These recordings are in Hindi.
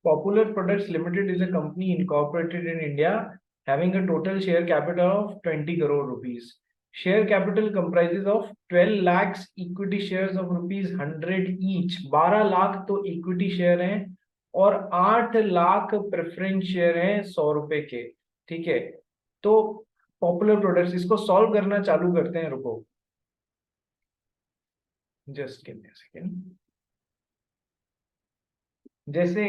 Popular Products Limited is a company incorporated in India having a total share capital of 20 crore rupees. Share capital comprises of 12 lakhs equity shares of rupees 100 each. 12 lakh तो इक्विटी शेयर हैं और 8 लाख प्रेफरेंस शेयर हैं 100 रुपए के। ठीक है, तो पॉपुलर प्रोडक्ट्स, इसको सॉल्व करना चालू करते हैं। रुको, just give me a second. जैसे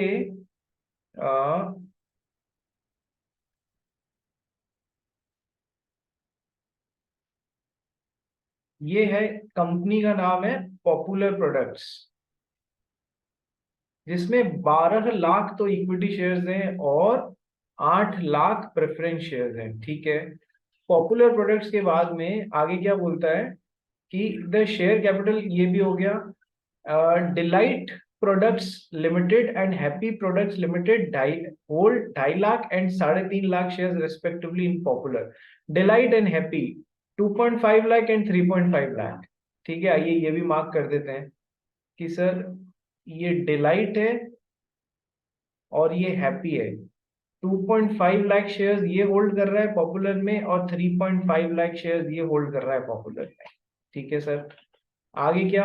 ये है, कंपनी का नाम है पॉपुलर प्रोडक्ट्स, जिसमें 12 लाख तो इक्विटी शेयर्स हैं और 8 लाख प्रेफरेंस शेयर्स हैं। ठीक है, पॉपुलर प्रोडक्ट्स के बाद में आगे क्या बोलता है कि द शेयर कैपिटल, ये भी हो गया। Delight products limited and happy products limited hold 2.5 lakh and 3.5 lakh shares respectively in popular. Delight and happy 2.5 lakh and 3.5 lakh. ठीक है, आइए ये भी मार्क कर देते हैं कि सर ये डिलाइट है और ये हैप्पी है। 2.5 लाख शेयर्स ये होल्ड कर रहा है पॉपुलर में और 3.5 लाख शेयर्स ये होल्ड कर रहा है पॉपुलर में। ठीक है सर, आगे क्या?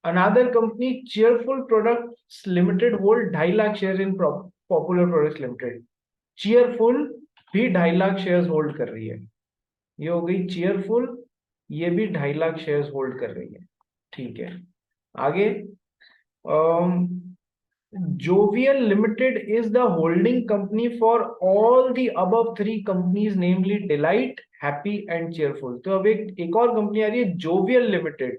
Another company cheerful products limited hold 2.5 lakh share in popular products limited. Cheerful भी 2.5 लाख शेयर्स होल्ड कर रही है। ये हो गई चेयरफुल, ये भी 2.5 लाख शेयर्स होल्ड कर रही है। ठीक है, आगे Jovial Limited is the holding company for all the above three companies, namely Delight, Happy and Cheerful. तो अब एक और कंपनी आ रही है Jovial Limited,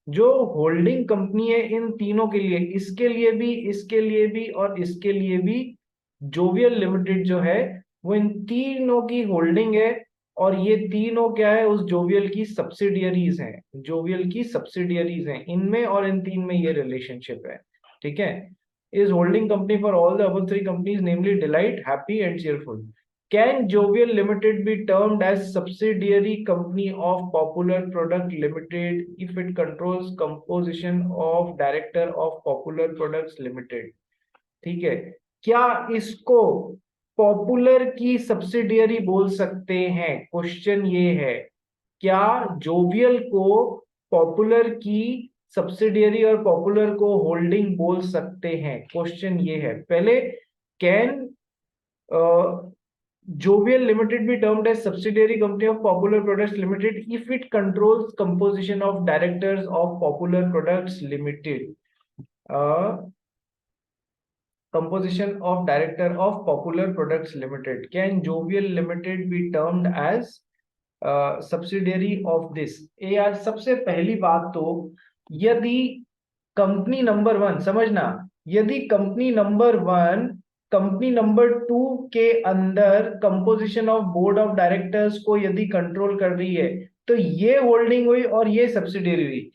जो होल्डिंग कंपनी है इन तीनों के लिए, इसके लिए भी, इसके लिए भी और इसके लिए भी। जोवियल लिमिटेड जो है वो इन तीनों की होल्डिंग है और ये तीनों क्या है, उस जोवियल की सब्सिडियरीज हैं। जोवियल की सब्सिडियरीज हैं इनमें, और इन तीन में ये रिलेशनशिप है। ठीक है, is holding company for all the above three companies, namely Delight, Happy and Cheerful. Can Jovial Limited be termed as subsidiary company of Popular Product Limited if it controls composition of director of Popular Products Limited? ठीक है, क्या इसको पॉपुलर की सब्सिडियरी बोल सकते हैं? क्वेश्चन ये है, क्या जोवियल को पॉपुलर की सब्सिडियरी और पॉपुलर को होल्डिंग बोल सकते हैं? क्वेश्चन ये है। पहले, can Jovial limited be termed as subsidiary company of popular products limited if it controls composition of directors of popular products limited? Composition of director of Popular Products Limited. Can Jovial Limited be termed as subsidiary of this? यार सबसे पहली बात तो, यदि कंपनी नंबर 1, समझना, यदि कंपनी नंबर 1 कंपनी नंबर 2 के अंदर composition of board of directors को यदि कंट्रोल कर रही है, तो ये होल्डिंग हुई और ये सब्सिडियरी हुई।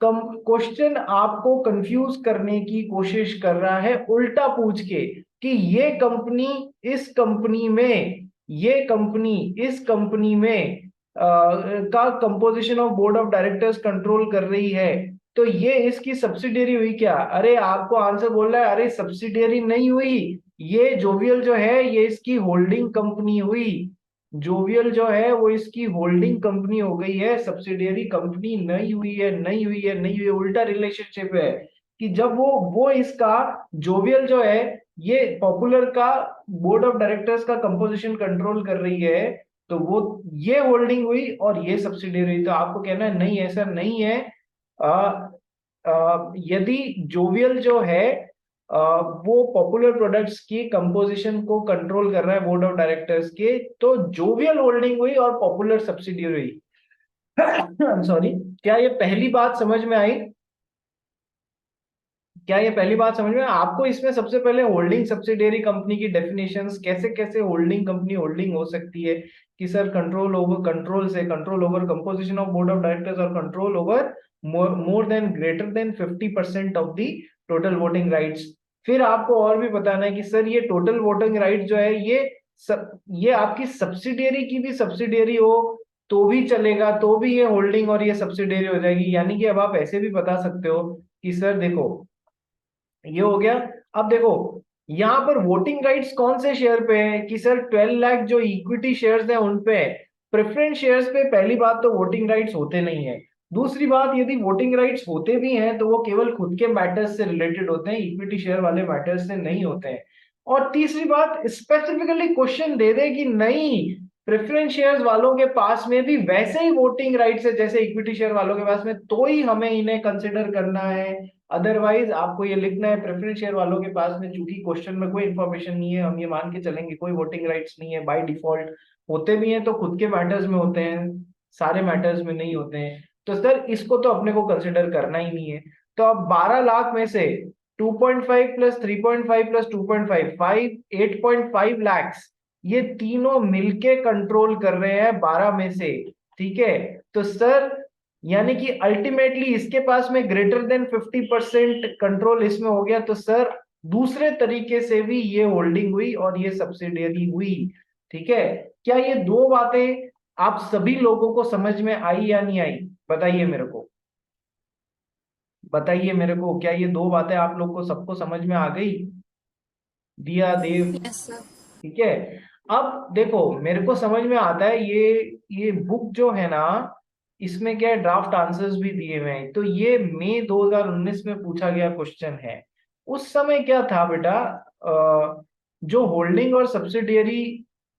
क्वेश्चन आपको कंफ्यूज करने की कोशिश कर रहा है उल्टा पूछ के कि ये कंपनी इस कंपनी में, ये कंपनी इस कंपनी में का composition of board of directors control कर रही है, तो ये इसकी सब्सिडियरी हुई क्या? अरे आपको आंसर बोल रहा है, अरे सब्सिडियरी नहीं हुई, ये जोवियल जो है ये इसकी होल्डिंग कंपनी हुई। जोवियल जो है वो इसकी होल्डिंग कंपनी हो गई है, सब्सिडियरी कंपनी नहीं हुई है, नहीं हुई है, नहीं हुई है। उल्टा रिलेशनशिप है कि जब वो इसका, जोवियल जो है ये पॉपुलर का बोर्ड ऑफ डायरेक्टर्स का कंपोजिशन कंट्रोल कर रही है, तो वो ये होल्डिंग हुई और ये सब्सिडियरी हुई। तो आपको कहना है नहीं, ऐसा नहीं है। यदि जोवियल जो है वो पॉपुलर प्रोडक्ट्स की कंपोजिशन को कंट्रोल कर रहा है बोर्ड ऑफ डायरेक्टर्स के, तो जोवियल होल्डिंग हुई और पॉपुलर सब्सिडियरी हुई। सॉरी, क्या ये पहली बात समझ में आई? क्या ये पहली बात समझ में? आपको इसमें सबसे पहले होल्डिंग सब्सिडियरी कंपनी की डेफिनेशंस, कैसे कैसे होल्डिंग कंपनी होल्डिंग हो सकती है, कि सर कंट्रोल ओवर, कंट्रोल से control over composition of board of directors और control over more than greater than 50% of the total voting rights. फिर आपको और भी बताना है कि सर ये टोटल वोटिंग राइट जो है ये आपकी सब्सिडियरी की भी सब्सिडियरी हो तो भी चलेगा, तो भी ये होल्डिंग और ये सब्सिडियरी हो जाएगी। यानी कि अब आप ऐसे भी बता सकते हो कि सर देखो, ये हो गया। अब देखो यहाँ पर वोटिंग राइट्स कौन से शेयर पे है कि सर 12 लाख जो इक्विटी शेयर्स हैं उन पे है। प्रेफरेंस शेयर्स पे पहली बात तो वोटिंग राइट्स होते नहीं है। दूसरी बात, यदि वोटिंग राइट्स होते भी हैं तो वो केवल खुद के मैटर्स से रिलेटेड होते हैं, इक्विटी शेयर वाले मैटर्स से नहीं होते हैं। और तीसरी बात, स्पेसिफिकली क्वेश्चन दे दे कि नहीं प्रेफरेंस शेयर्स वालों के पास में भी वैसे ही वोटिंग राइट्स है जैसे इक्विटी शेयर वालों के पास में, तो ही हमें इन्हें कंसिडर करना है। अदरवाइज आपको ये लिखना है प्रेफरेंस शेयर वालों के पास में चूंकि क्वेश्चन में कोई इंफॉर्मेशन नहीं है, हम ये मान के चलेंगे कोई वोटिंग राइट्स नहीं है बाय डिफॉल्ट। होते भी हैं तो खुद के मैटर्स में होते हैं, सारे मैटर्स में नहीं होते हैं। तो सर इसको तो अपने को कंसिडर करना ही नहीं है। तो अब 12 लाख में से 2.5 प्लस 3.5 प्लस 2.5 8.5 लैक्स, ये तीनों मिलके कंट्रोल कर रहे हैं 12 में से। ठीक है, तो सर यानी कि अल्टीमेटली इसके पास में ग्रेटर देन 50% कंट्रोल इसमें हो गया। तो सर दूसरे तरीके से भी ये होल्डिंग हुई और ये सब्सिडियरी हुई। ठीक है, क्या ये दो बातें आप सभी लोगों को समझ में आई या नहीं आई? बताइए मेरे को, बताइए मेरे को, क्या ये दो बातें आप लोग को सबको समझ में आ गई? दिया, देव, यस सर। ठीक है। अब देखो मेरे को समझ में आता है ये बुक जो है ना, इसमें क्या है ड्राफ्ट आंसर्स भी दिए हुए हैं। तो ये मई 2019 में पूछा गया क्वेश्चन है। उस समय क्या था बेटा, जो होल्डिंग और सब्सिडियरी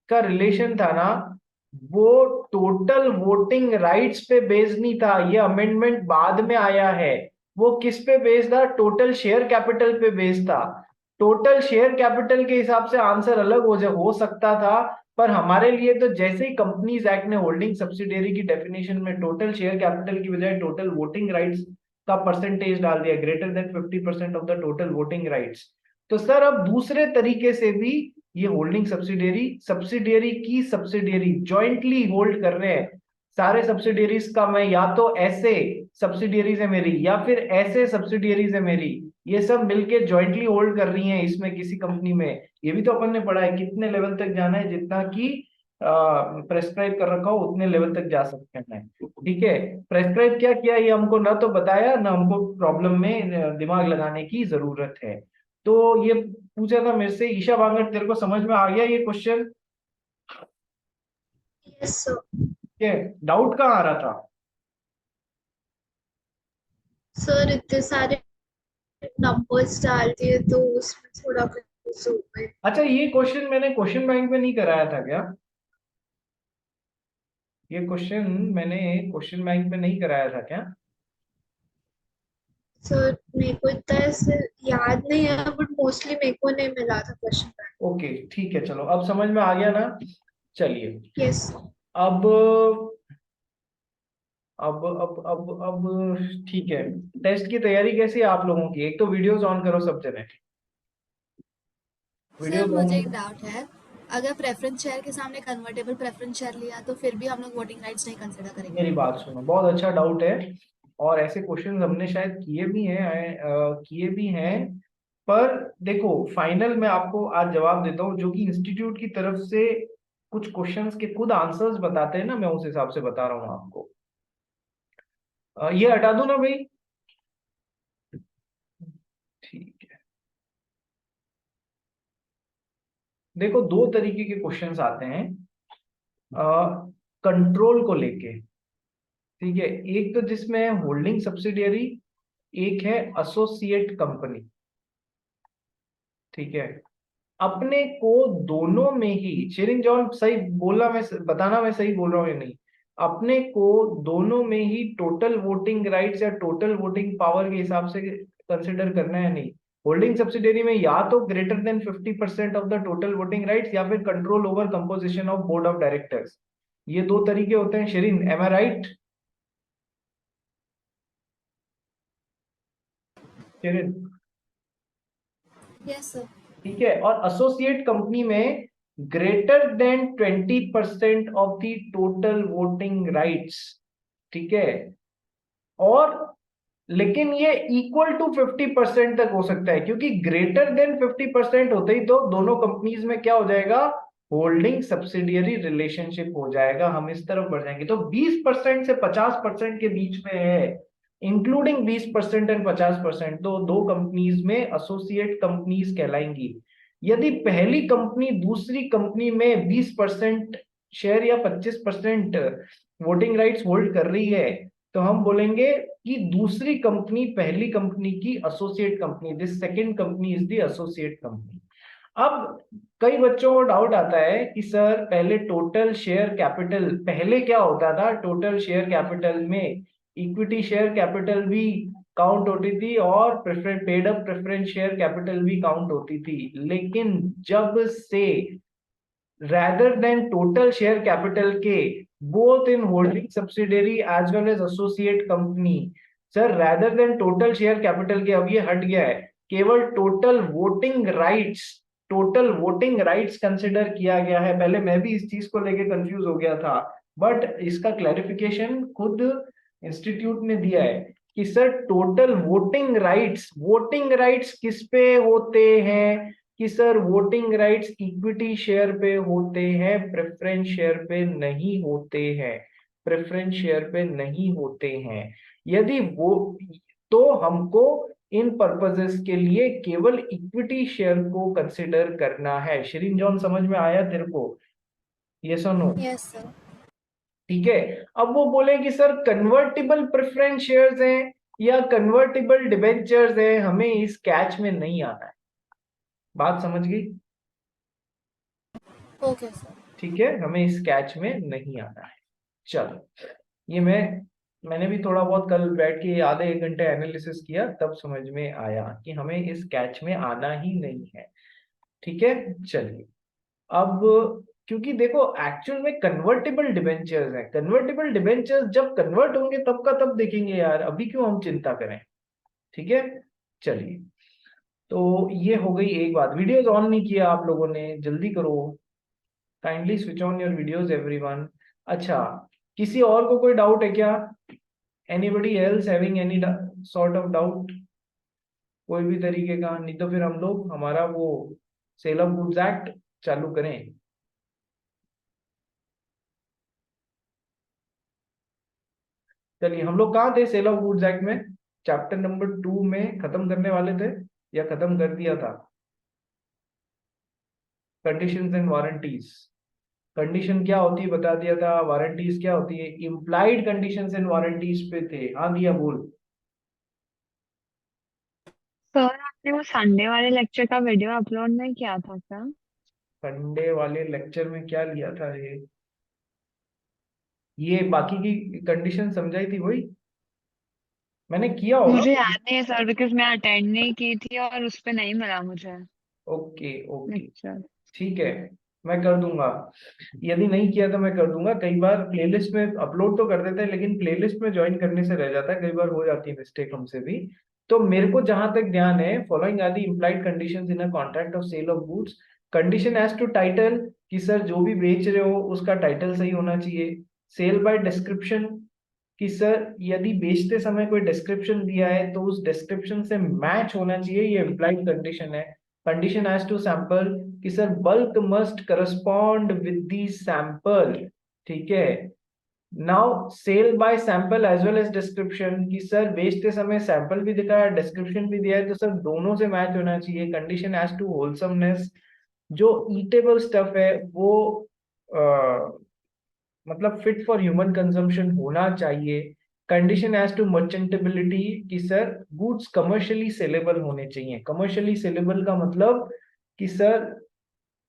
का रिलेशन था ना, वो टोटल वोटिंग राइट्स पे बेस्ड नहीं था। ये अमेंडमेंट बाद में आया है। वो किस पे बेस्ड था? टोटल शेयर कैपिटल पे बेस्ड था। टोटल शेयर कैपिटल के हिसाब से आंसर अलग हो सकता था, पर हमारे लिए तो जैसे ही कंपनीज एक्ट ने होल्डिंग सब्सिडियरी की डेफिनेशन में टोटल शेयर कैपिटल की बजाय टोटल वोटिंग राइट्स का परसेंटेज डाल दिया, greater than 50% of the total voting rights. तो सर अब दूसरे तरीके से भी ये होल्डिंग सब्सिडियरी सब्सिडियरी की सब्सिडियरी ज्वाइंटली होल्ड कर रहे हैं। सारे सब्सिडियरीज का मैं या तो ऐसे सब्सिडियरीज है मेरी या फिर ऐसे सब्सिडियरीज है मेरी, ये सब मिलके ज्वाइंटली होल्ड कर रही हैं इसमें किसी कंपनी में। ये भी तो अपन ने पढ़ा है कितने लेवल तक जाना है, जितना कि प्रेस्क्राइब कर रखा हो उतने लेवल तक जा सकते हैं। ठीक है, प्रेस्क्राइब क्या किया ये हमको ना तो बताया ना हमको प्रॉब्लम में दिमाग लगाने की जरूरत है। तो ये पूछा था मेरे से ईशा बांगट, तेरे को समझ में आ गया ये क्वेश्चन? Yes sir. ठीक है, डाउट कहाँ आ रहा था? सर इतने सारे नंबर्स डाल दिए तो उसमें थोड़ा कंफ्यूज हो गए। अच्छा, ये क्वेश्चन मैंने क्वेश्चन बैंक में नहीं कराया था क्या? ये क्वेश्चन मैंने क्वेश्चन बैंक में नहीं कराया था क्या? सर मेरे को इतना ऐसे याद नहीं है बट मोस्टली मेरे को नहीं मिला था क्वेश्चन। ओके ठीक है, चलो अब समझ में आ गया ना। चलिए, यस। अब अब ठीक है। टेस्ट की तैयारी कैसी है आप लोगों की? एक तो वीडियोस ऑन करो सब जने, सर वीडियोस ऑन। मुझे एक डाउट है। अगर प्रेफरेंस शेयर के सामने कन्वर्टेबल प्रेफरेंस शेयर लिया तो फिर भी हम लोग वोटिंग राइट्स नहीं कंसिडर करेंगे? मेरी बात सुनो, बहुत अच्छा डाउट है और ऐसे क्वेश्चंस हमने शायद किए भी हैं। पर देखो फाइनल में आपको आज जवाब देता हूँ, जो कि इंस्टीट्यूट की तरफ से कुछ क्वेश्चंस के खुद आंसर्स बताते हैं ना, मैं उस हिसाब से बता रहा हूँ आपको। ये हटा दूं ना भाई? ठीक है, देखो दो तरीके के क्वेश्चंस आते हैं कंट्रोल को लेके। ठीक है, एक तो जिसमें है होल्डिंग सब्सिडियरी, एक है एसोसिएट कंपनी। ठीक है, अपने को दोनों में ही, शेरिंग जॉन सही बोलना, मैं बताना मैं सही बोल रहा हूँ या नहीं, अपने को दोनों में ही टोटल वोटिंग राइट्स या टोटल वोटिंग पावर के हिसाब से कंसिडर करना है नहीं। होल्डिंग सब्सिडियरी में या तो greater than 50% of the total voting rights या फिर control over composition of board of directors. ये दो तरीके होते हैं Sherin, am I right Sherin? Yes sir. ठीक है, और एसोसिएट कंपनी में greater than 20% of the total voting rights. ठीक है, और लेकिन ये इक्वल टू 50% तक हो सकता है, क्योंकि ग्रेटर देन 50% होते ही तो दोनों कंपनीज में क्या हो जाएगा, होल्डिंग सब्सिडियरी रिलेशनशिप हो जाएगा। हम इस तरफ बढ़ जाएंगे तो 20% से 50% के बीच में है इंक्लूडिंग 20% एंड 50%, तो दो कंपनीज में एसोसिएट कंपनीज कहलाएंगी। यदि पहली कंपनी दूसरी कंपनी में 20% शेयर या 25% वोटिंग राइट्स होल्ड कर रही है, तो हम बोलेंगे कि दूसरी कंपनी पहली कंपनी की associate company, this second company is the associate company. अब कई बच्चों को डाउट आता है कि सर पहले टोटल शेयर कैपिटल, पहले क्या होता था, टोटल शेयर कैपिटल में इक्विटी शेयर कैपिटल भी काउंट होती थी और paid up preference share capital भी काउंट होती थी। लेकिन जब से rather than total share capital के both in holding subsidiary as well as associate company, sir rather than total share capital के अब ये हट गया है, केवल टोटल वोटिंग राइट्स कंसिडर किया गया है। पहले मैं भी इस चीज को लेके कंफ्यूज हो गया था, बट इसका क्लैरिफिकेशन खुद इंस्टीट्यूट ने दिया है कि सर टोटल वोटिंग राइट्स किस पे होते हैं, कि sir voting rights equity share पे होते हैं, प्रेफरेंस शेयर पे नहीं होते हैं, प्रेफरेंस शेयर पे नहीं होते हैं। यदि वो, तो हमको इन पर्पसेस के लिए केवल इक्विटी शेयर को कंसिडर करना है। श्रीन जॉन समझ में आया तेरे को? यस और नो? Yes sir. ठीक है। अब वो बोले कि सर कन्वर्टिबल प्रेफरेंस शेयर्स हैं या कन्वर्टिबल डिबेंचर्स हैं, हमें इस कैच में नहीं आना है। बात समझ गई? Okay sir. ठीक है, हमें इस कैच में नहीं आना है। चलो, ये मैंने भी थोड़ा बहुत कल बैठ के आधे एक घंटे एनालिसिस किया, तब समझ में आया कि हमें इस कैच में आना ही नहीं है। ठीक है, चलिए। अब क्योंकि देखो एक्चुअल में कन्वर्टेबल डिबेंचर्स है, कन्वर्टेबल डिबेंचर्स जब कन्वर्ट होंगे तब का तब देखेंगे यार, अभी क्यों हम चिंता करें। ठीक है, चलिए। तो ये हो गई एक बात। वीडियोस ऑन नहीं किया आप लोगों ने, जल्दी करो, kindly switch on your videos everyone. अच्छा, किसी और को कोई डाउट है क्या? Anybody else having any sort of doubt, कोई भी तरीके का? नहीं तो फिर हम लोग हमारा वो सेल ऑफ गुड्स एक्ट चालू करें। चलिए, हम लोग कहाँ थे सेल ऑफ गुड्स एक्ट में? चैप्टर नंबर 2 में खत्म करने वाले थे या खत्म कर दिया था? Conditions and warranties. कंडीशन क्या होती है बता दिया था, वारंटीज क्या होती है, इम्प्लाइड कंडीशंस एंड वारंटीज पे थे। हाँ दिया बोल। सर आपने वो संडे वाले लेक्चर का वीडियो अपलोड नहीं किया था क्या? संडे वाले लेक्चर में क्या लिया था ये बाकी की कंडीशन समझाई थी वही मैंने किया होगा। मुझे याद नहीं है सर, बिकॉज मैं अटेंड नहीं की थी और उस पे नहीं मिला मुझे ओके ओके, लेक्चर। ठीक है, मैं कर दूंगा। यदि नहीं किया तो मैं कर दूंगा। कई बार प्लेलिस्ट में अपलोड तो कर देते हैं, लेकिन प्लेलिस्ट में ज्वाइन करने से रह जाता है, कई बार हो जाती है मिस्टेक हमसे भी। तो मेरे को जहां तक ध्यान है, following are the implied conditions in a contract of sale of goods. Condition as to title, कि सर जो भी बेच रहे हो उसका टाइटल सही होना चाहिए। सेल बाय डिस्क्रिप्शन, कि सर यदि बेचते समय कोई डिस्क्रिप्शन दिया है तो उस डिस्क्रिप्शन से मैच होना चाहिए, ये इम्प्लाइड कंडीशन है। कंडीशन एज टू सैंपल, कि sir bulk must correspond with the sample. ठीक है। Now sale by sample as well as description, कि सर बेचते समय सैंपल भी दिखाया डिस्क्रिप्शन भी दिया है, तो सर दोनों से मैच होना चाहिए। कंडीशन एज टू होलसमनेस, जो ईटेबल स्टफ है वो मतलब फिट फॉर ह्यूमन कंजम्पशन होना चाहिए। कंडीशन एज टू मर्चेंटेबिलिटी, कि सर गुड्स कमर्शियली सेलेबल होने चाहिए। कमर्शियली सेलेबल का मतलब कि सर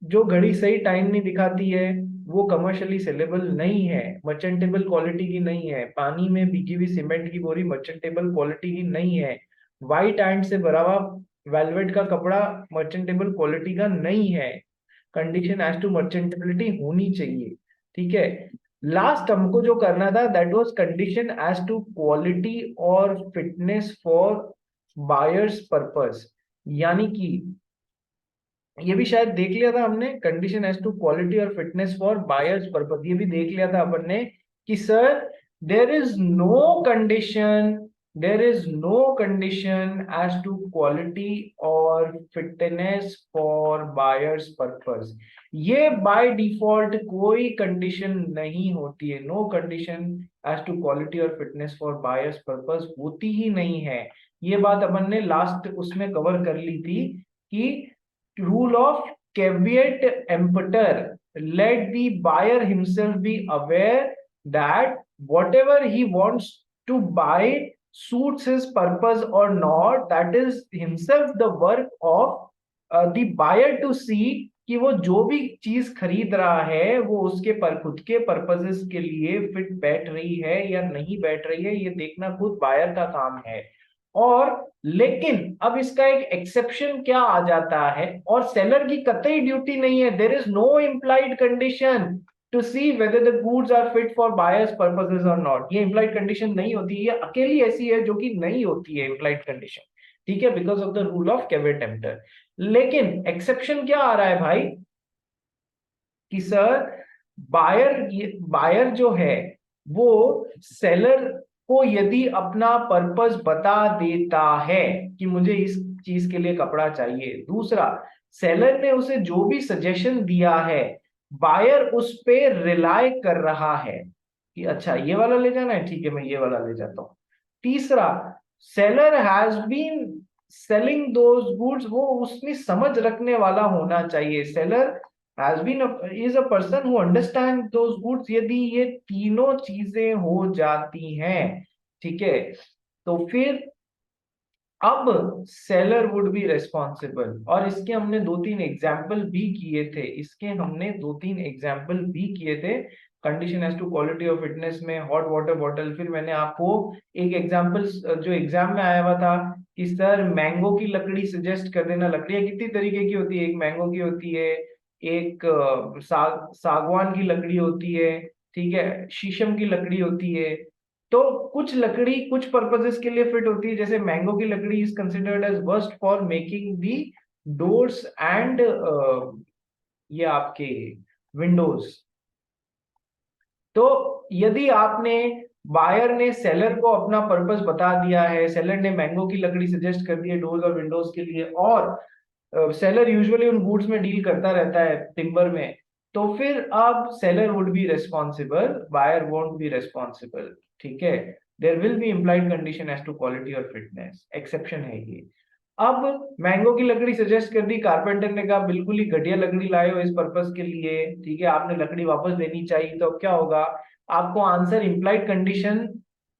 जो घड़ी सही टाइम नहीं दिखाती है वो कमर्शियली सेलेबल नहीं है, मर्चेंटेबल क्वालिटी की नहीं है। पानी में भीगी हुई सीमेंट की बोरी मर्चेंटेबल क्वालिटी की नहीं है। व्हाइट एंड से भरा हुआ वेलवेट का कपड़ा मर्चेंटेबल क्वालिटी का नहीं है। कंडीशन एज टू मर्चेंटेबिलिटी होनी चाहिए। ठीक है। लास्ट हमको जो करना था that was condition as to quality और फिटनेस फॉर बायर्स पर्पस, यानी कि ये भी शायद देख लिया था हमने, कंडीशन एज टू क्वालिटी और फिटनेस फॉर बायर्स पर्पस, ये भी देख लिया था अपन ने कि sir there is no condition there is no condition as to quality or fitness for buyer's purpose. ये by default कोई condition नहीं होती है, no condition as to quality or fitness for buyer's purpose होती ही नहीं है। ये बात अपन ने लास्ट उसमें कवर कर ली थी कि rule of caveat emptor, let the buyer himself be aware that whatever he wants to buy suits his purpose or not, that is himself the work of the buyer to see कि वो जो भी चीज खरीद रहा है वो उसके खुद के पर्पसेस के लिए फिट बैठ रही है या नहीं बैठ रही है, ये देखना खुद बायर का काम है। और लेकिन अब इसका एक एक्सेप्शन क्या आ जाता है, और सेलर की कतई ड्यूटी नहीं है, there is no implied condition to see whether the goods are fit for buyer's purposes or not। ये implied condition नहीं होती, ये अकेली ऐसी है जो कि नहीं होती है implied condition, ठीक है, because of the rule of caveat emptor। लेकिन exception क्या आ रहा है भाई कि सर बायर जो है वो सेलर को यदि अपना पर्पस बता देता है कि मुझे इस चीज के लिए कपड़ा चाहिए, दूसरा सेलर ने उसे जो भी सजेशन दिया है बायर उस पे रिलाय कर रहा है कि अच्छा ये वाला ले जाना है, ठीक है मैं ये वाला ले जाता हूं, तीसरा seller has been selling those goods, वो उसमें समझ रखने वाला होना चाहिए, seller has been is a person who understand those goods. यदि ये तीनों चीजें हो जाती हैं, ठीक है, तो फिर अब सेलर वुड बी रेस्पॉन्सिबल। और इसके हमने 2-3 एग्जाम्पल भी किए थे, condition as to quality of fitness में हॉट वाटर बॉटल। फिर मैंने आपको एक एग्जाम्पल जो एग्जाम में आया हुआ था कि सर मैंगो की लकड़ी सजेस्ट कर देना। लकड़ियां कितनी तरीके की होती है, एक मैंगो की होती है, एक सागवान की लकड़ी होती है, ठीक है, शीशम की लकड़ी होती है। तो कुछ लकड़ी कुछ पर्पसेस के लिए फिट होती है, जैसे मैंगो की लकड़ी is considered as worst for making the doors and ये आपके विंडोज। तो यदि आपने बायर ने सेलर को अपना पर्पस बता दिया है, सेलर ने मैंगो की लकड़ी सजेस्ट कर दी है डोर्स और विंडोज के लिए, और सेलर यूजुअली उन गुड्स में डील करता रहता है टिम्बर में, तो फिर अब seller would be responsible, buyer won't be responsible, ठीक है। There will be implied condition as to quality और फिटनेस, एक्सेप्शन है ये। अब मैंगो की लकड़ी सजेस्ट कर दी, कारपेंटर ने कहा बिल्कुल ही घटिया लकड़ी लाए हो इस पर्पस के लिए, ठीक है, आपने लकड़ी वापस देनी चाहिए, तो अब क्या होगा, आपको answer implied condition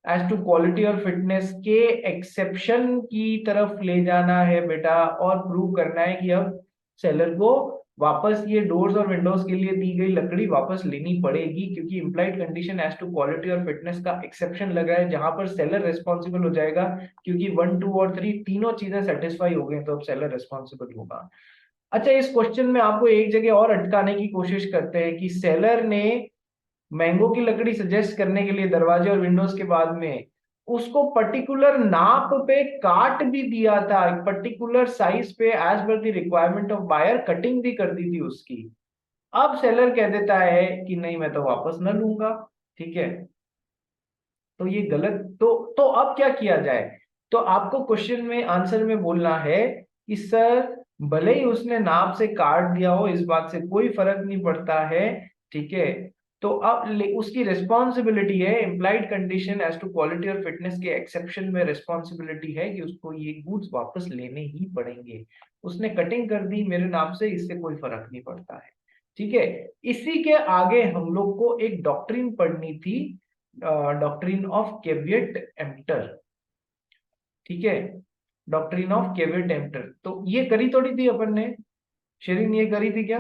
as to quality और फिटनेस के एक्सेप्शन की तरफ ले जाना है बेटा, और प्रूव करना है कि अब सेलर को वापस ये डोर्स और विंडोज के लिए दी गई लकड़ी वापस लेनी पड़ेगी, क्योंकि implied condition as to quality और फिटनेस का एक्सेप्शन लगा है, जहां पर सेलर रेस्पॉन्सिबल हो जाएगा, क्योंकि 1, 2 और 3 तीनों चीजें सेटिस्फाई हो गई, तो अब सेलर रेस्पॉन्सिबल होगा। अच्छा, इस क्वेश्चन में आपको एक जगह और अटकाने की कोशिश करते हैं कि सेलर ने मैंगो की लकड़ी सजेस्ट करने के लिए दरवाजे और विंडोज के बाद में उसको पर्टिकुलर नाप पे काट भी दिया था, पर्टिकुलर साइज पे as per the requirement of buyer cutting भी कर दी थी उसकी। अब सेलर कह देता है कि नहीं मैं तो वापस न लूंगा, ठीक है, तो ये गलत। तो अब क्या किया जाए, तो आपको क्वेश्चन में आंसर में बोलना है कि सर भले ही उसने नाप से काट दिया हो, इस बात से कोई फर्क नहीं पड़ता है, ठीक है, तो अब उसकी रिस्पॉन्सिबिलिटी है, implied condition as to quality और फिटनेस के एक्सेप्शन में रिस्पॉन्सिबिलिटी है कि उसको ये गुड्स वापस लेने ही पड़ेंगे। उसने कटिंग कर दी मेरे नाम से, इससे कोई फर्क नहीं पड़ता है, ठीक है। इसी के आगे हम लोग को एक डॉक्ट्रिन पढ़नी थी, डॉक्ट्रिन ऑफ कैवेट एम्प्टर, ठीक है, डॉक्ट्रिन ऑफ कैवेट एम्प्टर। तो ये करी थोड़ी थी अपन ने, शेरिन ये करी थी क्या,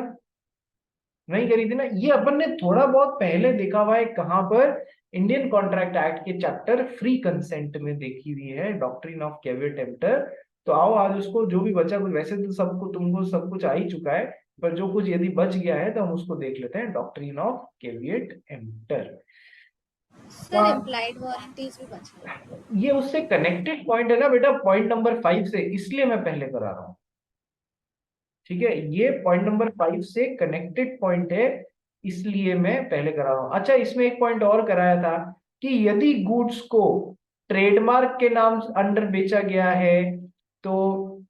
नहीं करी थी ना, ये अपन ने थोड़ा बहुत पहले देखा हुआ है, कहां पर, इंडियन कॉन्ट्रैक्ट एक्ट के चैप्टर फ्री कंसेंट में देखी हुई है डॉक्ट्रिन ऑफ कैवेट एम्प्टर। तो आओ आज उसको जो भी बचा कुछ, वैसे तो सबको तुमको सब कुछ आ ही चुका है, पर जो कुछ यदि बच गया है तो हम उसको देख लेते हैं, doctrine of caveat emptor. Sir implied warranties भी बच गई। ये उससे कनेक्टेड पॉइंट है ना बेटा, पॉइंट नंबर 5 से, इसलिए मैं पहले करा रहा हूं, ठीक है, ये पॉइंट नंबर 5 से कनेक्टेड पॉइंट है, इसलिए मैं पहले करा रहा हूं। अच्छा, इसमें एक पॉइंट और कराया था कि यदि गुड्स को ट्रेडमार्क के नाम अंडर बेचा गया है तो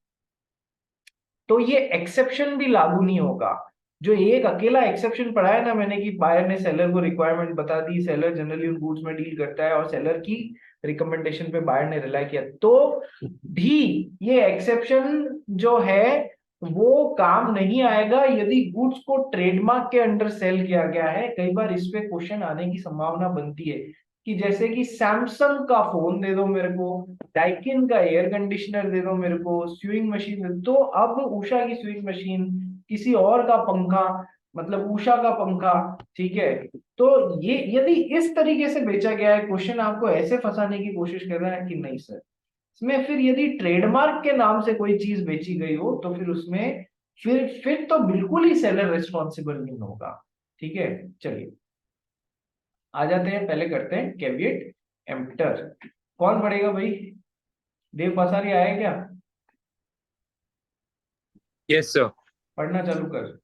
ये एक्सेप्शन भी लागू नहीं होगा। जो एक अकेला एक्सेप्शन पढ़ा है ना मैंने कि बायर ने सेलर को रिक्वायरमेंट बता दी, सेलर जनरली उन गुड्स में डील करता है और सेलर की रिकमेंडेशन पे बायर ने रिलाई किया, तो भी ये एक्सेप्शन जो है वो काम नहीं आएगा यदि गुड्स को ट्रेडमार्क के अंडर सेल किया गया है। कई बार इस पे क्वेश्चन आने की संभावना बनती है कि जैसे कि सैमसंग का फोन दे दो मेरे को, डाइकिन का एयर कंडीशनर दे दो मेरे को, स्यूइंग मशीन दे दो, तो अब उषा की स्यूइंग मशीन, किसी और का पंखा, मतलब उषा का पंखा, ठीक है, तो ये यदि इस तरीके से बेचा गया है, क्वेश्चन आपको ऐसे फंसाने की कोशिश कर रहा है कि नहीं सर, इसमें फिर यदि ट्रेडमार्क के नाम से कोई चीज बेची गई हो तो फिर उसमें फिर तो बिल्कुल ही सेलर रिस्पॉन्सिबल नहीं होगा। ठीक है, चलिए आ जाते हैं, पहले करते हैं कैविएट एम्प्टर। कौन पढ़ेगा भाई? देव पासारी आया क्या? Yes, sir. पढ़ना चालू कर।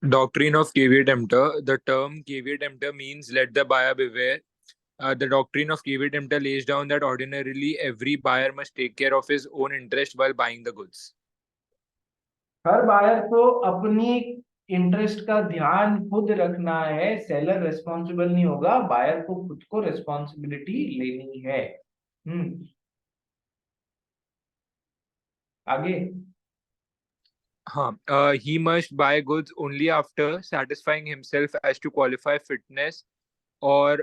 Doctrine of caveat emptor. The term caveat emptor means let the buyer beware. The doctrine of caveat emptor lays down that ordinarily every buyer must take care of his own interest while buying the goods. हर बायर को अपनी इंटरेस्ट का ध्यान खुद रखना है, सेलर रिस्पॉन्सिबल नहीं होगा, बायर को खुद को रिस्पॉन्सिबिलिटी लेनी है। आगे। He must buy goods only after satisfying himself as to qualify fitness or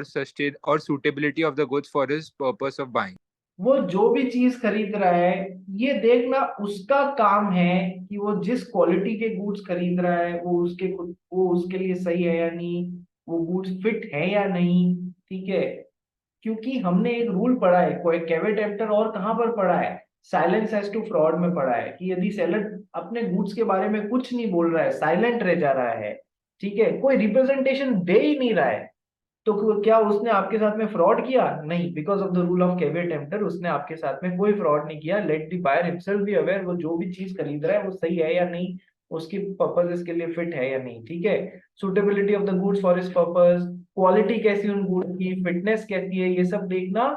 sustain or suitability of the goods for his purpose of buying. वो जो भी चीज खरीद रहा है ये देखना उसका काम है कि वो जिस क्वालिटी के गुड्स खरीद रहा है वो उसके लिए सही है या नहीं, वो गुड्स फिट है या नहीं। ठीक है, क्योंकि हमने एक रूल पढ़ा है, कोई कैवेट एम्प्टर और कहां पर पढ़ा है, साइलेंस एज टू फ्रॉड में पढ़ा है कि यदि सेलर अपने गुड्स के बारे में कुछ नहीं बोल रहा है, साइलेंट रह जा रहा है, ठीक है, कोई रिप्रेजेंटेशन दे ही नहीं रहा है, तो क्या उसने आपके साथ में फ्रॉड किया? नहीं, because of the rule of caveat emptor उसने आपके साथ में कोई फ्रॉड नहीं किया। Let the buyer himself be aware, वो जो भी चीज खरीद रहा है वो सही है या नहीं, उसकी पर्पज के लिए फिट है या नहीं। ठीक है, suitability of the goods for his purpose, quality कैसी उन गुड्स की, फिटनेस कैसी है, ये सब देखना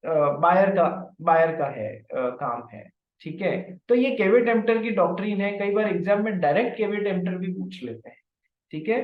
बायर का है काम है। ठीक है, तो ये कैवेट एम्प्टर की डॉक्ट्रिन है। कई बार एग्जाम में डायरेक्ट कैवेट एम्प्टर भी पूछ लेते हैं। ठीक है,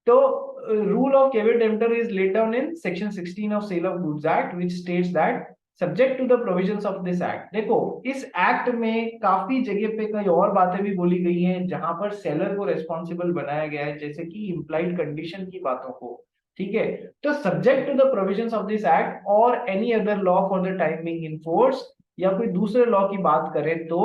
तो rule of caveat emptor is laid down in section 16 of Sale of Goods Act, which states that subject to the provisions of this act। देखो इस एक्ट में काफी जगह पे कई और बातें भी बोली गई हैं जहां पर सेलर को रेस्पॉन्सिबल बनाया गया है, जैसे कि इम्प्लाइड कंडीशन की बातों को। ठीक है, तो subject to the provisions of this act और any other law for the time being in force, या कोई दूसरे लॉ की बात करें तो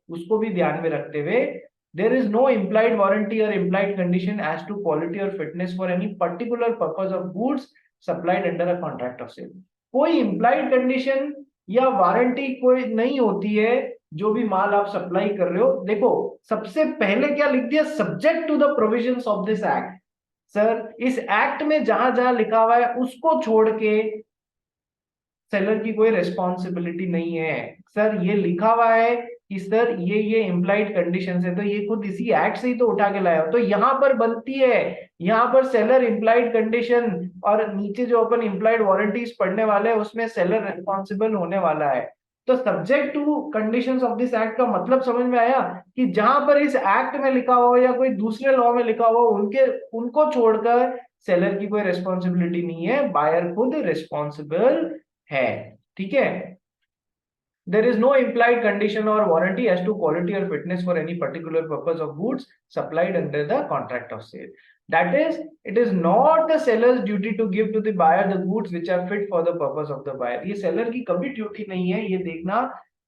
उसको भी ध्यान में रखते हुए, there is no implied warranty or implied condition as to quality or fitness for any particular purpose of goods supplied under a contract of sale। कोई implied condition या वारंटी कोई नहीं होती है जो भी माल आप सप्लाई कर रहे हो। देखो सबसे पहले क्या लिख दिया, subject to the provisions of this act. Sir इस एक्ट में जहां जहां लिखा हुआ है उसको छोड़ के सेलर की कोई रिस्पॉन्सिबिलिटी नहीं है। सर ये लिखा हुआ है कि सर ये इम्प्लाइड कंडीशन है, तो ये खुद इसी एक्ट से ही तो उठा के लाया हो, तो यहाँ पर बनती है, यहाँ पर सेलर इम्प्लाइड कंडीशन और नीचे जो अपन इम्प्लाइड वारंटीज पढ़ने वाले हैं उसमें सेलर रिस्पॉन्सिबल होने वाला है। तो subject to conditions of this act का मतलब समझ में आया कि जहां पर इस एक्ट में लिखा हुआ या कोई दूसरे लॉ में लिखा हुआ उनको छोड़कर सेलर की कोई रिस्पॉन्सिबिलिटी नहीं है, बायर खुद रिस्पॉन्सिबल है। ठीक है, there is no implied condition or warranty as to quality or fitness for any particular purpose of goods supplied under the contract of sale। That is, it is not the seller's duty to give to the buyer the goods which are fit for the purpose of the buyer। ये सेलर की कभी ड्यूटी नहीं है ये देखना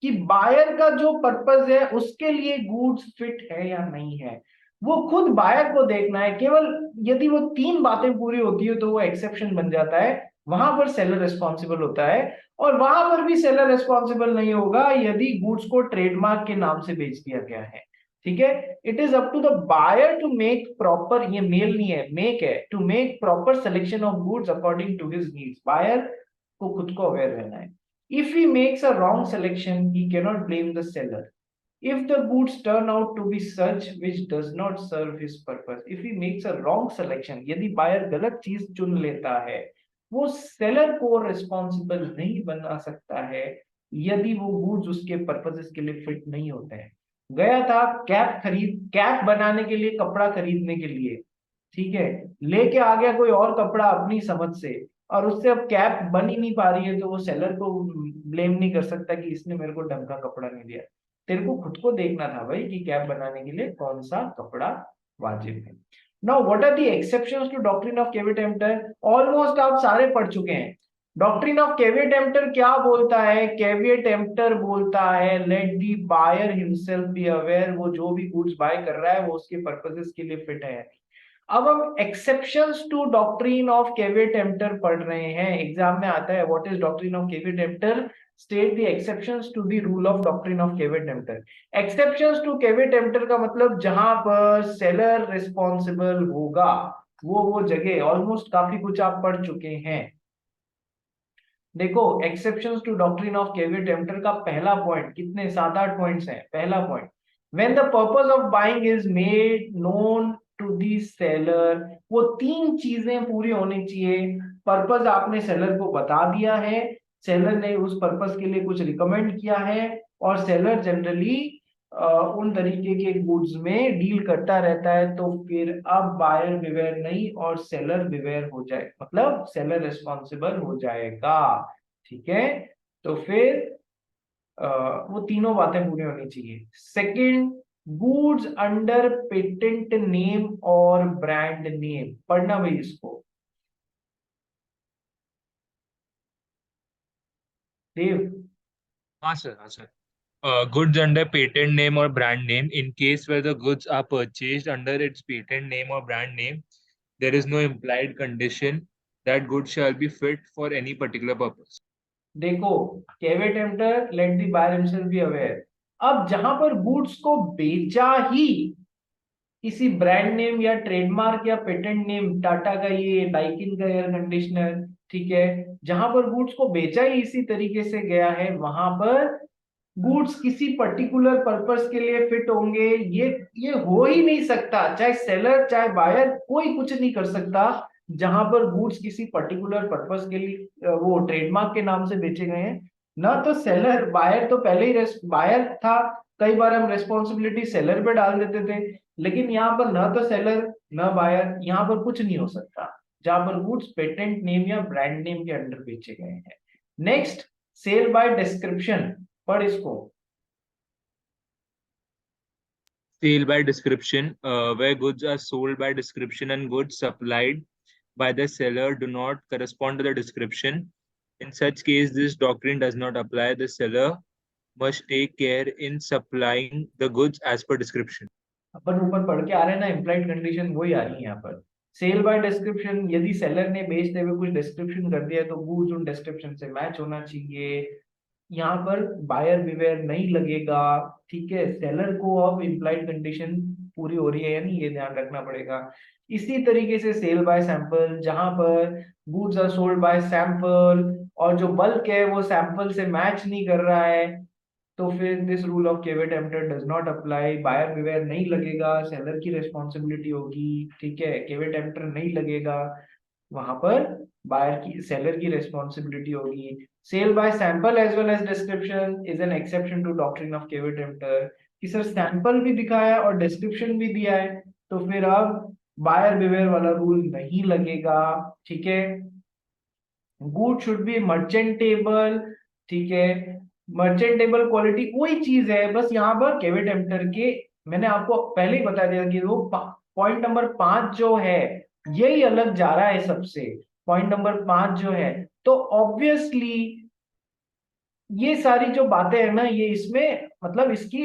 कि बायर का जो पर्पज है उसके लिए गुड्स फिट है या नहीं है, वो खुद बायर को देखना है। केवल यदि वो तीन बातें पूरी होती है तो वो एक्सेप्शन बन जाता है, वहां पर सेलर रिस्पॉन्सिबल होता है। और वहां पर भी सेलर रिस्पॉन्सिबल नहीं होगा यदि गुड्स को ट्रेडमार्क के नाम से बेच दिया गया है। ठीक है, it is up to the buyer to make proper, ये मेल नहीं है मेक है, to make proper selection of goods according to his needs. Buyer को खुद को अवेयर रहना है। If he makes a wrong selection he can not blame the seller if the goods turn out to be such which does not serve his purpose। if he makes a wrong selection, यदि बायर गलत चीज चुन लेता है वो सेलर को रिस्पॉन्सिबल नहीं बना सकता है यदि वो गुड्स उसके पर्पसेस के लिए फिट नहीं होते हैं। गया था कैप बनाने के लिए, कपड़ा खरीदने के लिए, ठीक है, लेके आ गया कोई और कपड़ा अपनी समझ से, और उससे अब कैप बन ही नहीं पा रही है, तो वो सेलर को ब्लेम नहीं कर सकता कि इसने मेरे को ढंग का कपड़ा नहीं दिया। तेरे को खुद को देखना था भाई कि कैप बनाने के लिए कौन सा कपड़ा वाजिब है। Now what are the exceptions to doctrine of caveat emptor? Almost आप सारे पढ़ चुके हैं। डॉक्ट्रिन ऑफ केविट-एम्पटर क्या बोलता है? केविट-एम्पटर बोलता है let the buyer himself be aware, वो जो भी गुड्स बाय कर रहा है वो उसके पर्पसेस के लिए फिट है। अब हम exceptions to doctrine of caveat emptor पढ़ रहे हैं, एग्जाम में आता है what is doctrine of caveat emptor, state the exceptions to the rule of doctrine of caveat emptor. Exceptions to caveat emptor का मतलब जहां पर सेलर रिस्पॉन्सिबल होगा वो जगह, ऑलमोस्ट काफी कुछ आप पढ़ चुके हैं। देखो exceptions to doctrine of caveat emptor का पहला पॉइंट, कितने 7-8 पॉइंट्स हैं। पहला point, when the purpose of buying is made known to the seller, वो 3 चीजें पूरी होनी चाहिए। पर्पस आपने सेलर को बता दिया है, सेलर ने उस पर्पस के लिए कुछ रिकमेंड किया है, और सेलर जनरली उन तरीके के गुड्स में डील करता रहता है, तो फिर अब बायर बिवेयर नहीं और सेलर बिवेयर हो जाए, मतलब सेलर रिस्पॉन्सिबल हो जाएगा। ठीक है, तो फिर वो तीनों बातें पूरी होनी चाहिए। Second, goods under patent name और ब्रांड नेम, पढ़ना भाई इसको देव। हाँ सर, हाँ sir. Goods under patent name or brand name. In case where the goods are purchased under its patent name or brand name, there is no implied condition that goods shall be fit for any particular purpose. देखो caveat emptor let the buyer himself be aware, अब जहां पर गुड्स को बेचा ही किसी ब्रांड नेम या ट्रेडमार्क या पेटेंट नेम, टाटा का ये डाइकिन का एयर कंडीशनर, ठीक है, जहां पर गुड्स को बेचा ही इसी तरीके से गया है, वहां पर गुड्स किसी पर्टिकुलर पर्पस के लिए फिट होंगे, ये हो ही नहीं सकता। चाहे सेलर चाहे बायर कोई कुछ नहीं कर सकता जहां पर गुड्स किसी पर्टिकुलर पर्पस के लिए वो ट्रेडमार्क के नाम से बेचे गए हैं। ना तो सेलर, बायर तो पहले ही बायर था, कई बार हम रेस्पॉन्सिबिलिटी सेलर पे डाल देते थे, लेकिन यहाँ पर ना तो सेलर ना बायर, यहाँ पर कुछ नहीं हो सकता जहां पर गुड्स पेटेंट नेम या ब्रांड नेम के अंडर बेचे गए हैं। नेक्स्ट, सेल बाय डिस्क्रिप्शन, पढ़ इसको। Sale by description, where goods are sold by description and goods supplied by the seller do not correspond to the description. In such case, this doctrine does not apply. The seller must take care in supplying the goods as per description. अपन ऊपर पढ़ के आ रहे हैं ना, इम्प्लाइड कंडीशन वही आ रही है यहाँ पर। सेल बाय डिस्क्रिप्शन, यदि सेलर ने बेचते हुए कुछ डिस्क्रिप्शन कर दिया है तो गुड्स उन डिस्क्रिप्शन से मैच होना चाहिए। यहाँ पर बायर बिवेयर नहीं लगेगा, ठीक है, सेलर को अब इम्प्लाइड कंडीशन पूरी हो रही है या नहीं, ये ध्यान रखना पड़ेगा। इसी तरीके से सेल बाय सैंपल, जहां पर goods are sold by sample और जो बल्क है वो सैंपल से मैच नहीं कर रहा है, तो फिर this rule of caveat emptor does not apply, buyer beware नहीं लगेगा, सेलर की रिस्पॉन्सिबिलिटी होगी, ठीक है, केविट-एम्पटर नहीं लगेगा, वहां पर बायर की सेलर की रिस्पॉन्सिबिलिटी होगी। Sale by sample as well as description is an exception to doctrine of caveat emptor, कि सर सैंपल भी दिखाया और डिस्क्रिप्शन भी दिया है, तो फिर अब बायर बिवेयर वाला रूल नहीं लगेगा, ठीक है। गुड शुड बी मर्चेंटेबल, ठीक है, मर्चेंटेबल क्वालिटी कोई चीज है, बस यहाँ पर केविट-एम्पटर के, मैंने आपको पहले ही बता दिया कि वो पॉइंट नंबर 5 जो है यही अलग जा रहा है सबसे, पॉइंट नंबर 5 जो है, तो ऑब्वियसली ये सारी जो बातें हैं ना, ये इसमें मतलब इसकी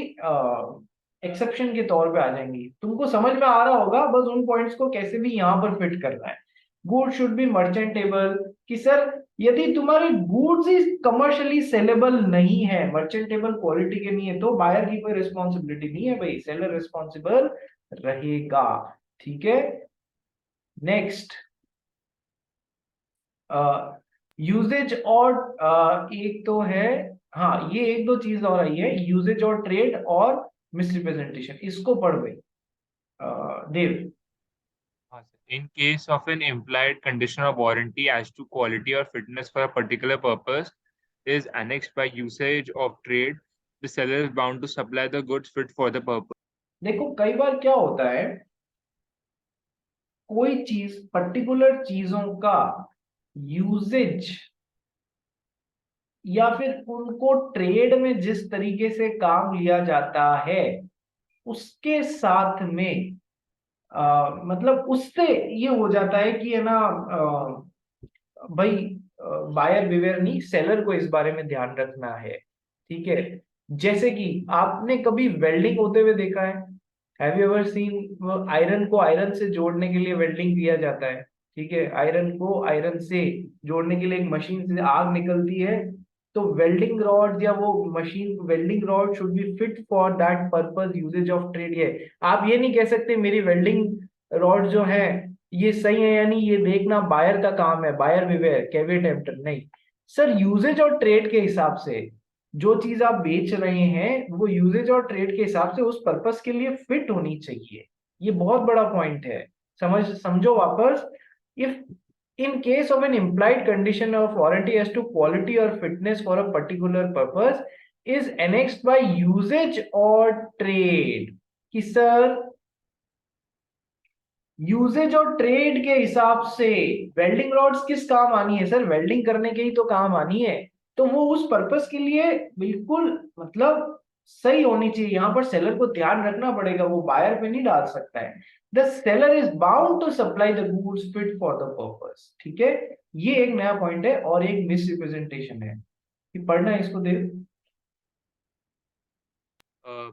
एक्सेप्शन के तौर पे आ जाएंगी। तुमको समझ में आ रहा होगा, बस उन पॉइंट्स को कैसे भी यहाँ पर फिट करना है। गुड शुड बी मर्चेंटेबल, कि सर यदि तुम्हारे गुड्स ही कमर्शियली सेलेबल नहीं है, मर्चेंटेबल क्वालिटी के नहीं है, तो बायर की कोई रिस्पॉन्सिबिलिटी नहीं है भाई, सेलर रिस्पॉन्सिबल रहेगा, ठीक है। नेक्स्ट, यूजेज और एक तो है, हाँ ये एक दो चीज और आई है, यूजेज और ट्रेड और मिसरिप्रेजेंटेशन, इसको पढ़ भाई देव। In case of an implied condition of warranty as to quality or fitness for a particular purpose is annexed by usage of trade, the seller is bound to supply the goods fit for the purpose. देखो कई बार क्या होता है, कोई चीज पर्टिकुलर चीजों का यूजेज या फिर उनको ट्रेड में जिस तरीके से काम लिया जाता है उसके साथ में मतलब उससे ये हो जाता है कि है ना भाई बायर बिवेयर नहीं, सेलर को इस बारे में ध्यान रखना है। ठीक है, जैसे कि आपने कभी वेल्डिंग होते हुए देखा है? Have you ever seen iron को आयरन से जोड़ने के लिए वेल्डिंग किया जाता है? ठीक है, आयरन को आयरन से जोड़ने के लिए एक मशीन से आग निकलती है, तो वेल्डिंग रॉड या वो machine welding rod should be fit for that purpose, usages of trade है। आप ये नहीं कह सकते मेरी वेल्डिंग रॉड जो है ये सही है, यानी ये देखना बायर का काम है, बायर बिवेयर कैविएट एम्प्टर नहीं। सर यूजेज और ट्रेड के हिसाब से जो चीज आप बेच रहे हैं वो यूजेज और ट्रेड के हिसाब से उस पर्पस के लिए फिट होनी चाहिए। ये बहुत बड़ा पॉइंट है, समझो वापस। If in case of an implied condition of warranty as to quality or fitness for a particular purpose is annexed by usage or trade, कि सर यूजेज और ट्रेड के हिसाब से वेल्डिंग रॉड्स किस काम आनी है? सर वेल्डिंग करने के ही तो काम आनी है, तो वो उस पर्पस के लिए बिल्कुल मतलब सही होनी चाहिए। यहाँ पर सेलर को ध्यान रखना पड़ेगा, वो बायर पे नहीं डाल सकता है। The seller is bound to supply the goods fit for the purpose. ठीक है, ये एक नया पॉइंट है और एक मिस रिप्रेजेंटेशन है कि पढ़ना है इसको देव।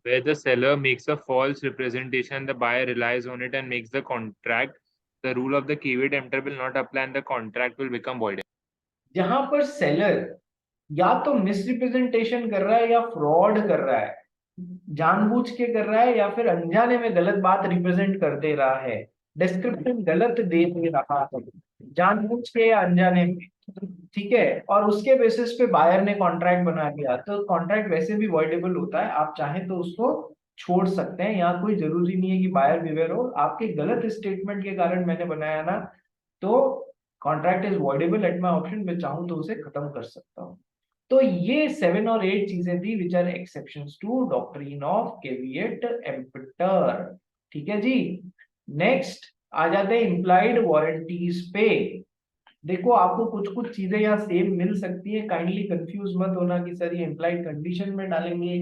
Where the seller makes a false representation, the buyer relies on it and makes the contract, the rule of the caveat emptor will not apply and the contract will become void. जहां पर सेलर या तो मिसरिप्रेजेंटेशन कर रहा है या फ्रॉड कर रहा है, जानबूझ के कर रहा है या फिर अनजाने में गलत बात रिप्रेजेंट कर दे रहा है, डिस्क्रिप्शन गलत दे रहा है जानबूझ के या अनजाने में, ठीक है, और उसके बेसिस पे बायर ने कॉन्ट्रैक्ट बना दिया, तो कॉन्ट्रैक्ट वैसे भी वॉइडेबल होता है, आप चाहे तो उसको छोड़ सकते हैं। यहाँ कोई जरूरी नहीं है कि बायर बिवेयर हो, आपके गलत स्टेटमेंट के कारण मैंने बनाया ना, तो contract is voidable at my option, मैं चाहूं तो उसे खत्म कर सकता हूँ। तो ये 7 और 8 चीजें थी which are exceptions to doctrine of caveat emptor. ठीक है जी, नेक्स्ट आ जाते हैं इंप्लाइड वारंटीज पे। देखो आपको कुछ कुछ चीजें यहाँ सेम मिल सकती है, काइंडली कंफ्यूज मत होना कि सर ये इंप्लाइड कंडीशन में डालेंगे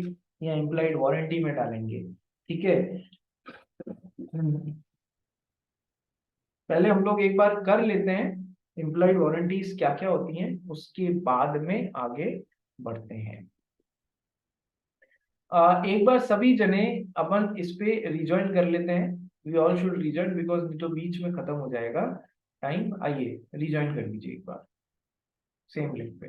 या इंप्लाइड वारंटी में डालेंगे। ठीक है, पहले हम लोग एक बार कर लेते हैं इंप्लॉयड वारंटीज क्या क्या होती हैं, उसके बाद में आगे बढ़ते हैं। एक बार सभी जने अपन इस पे रिजॉइन कर लेते हैं, we all should rejoin because तो बीच में खत्म हो जाएगा टाइम। आइए रिजॉइन कर लीजिए एक बार सेम लिंक पे।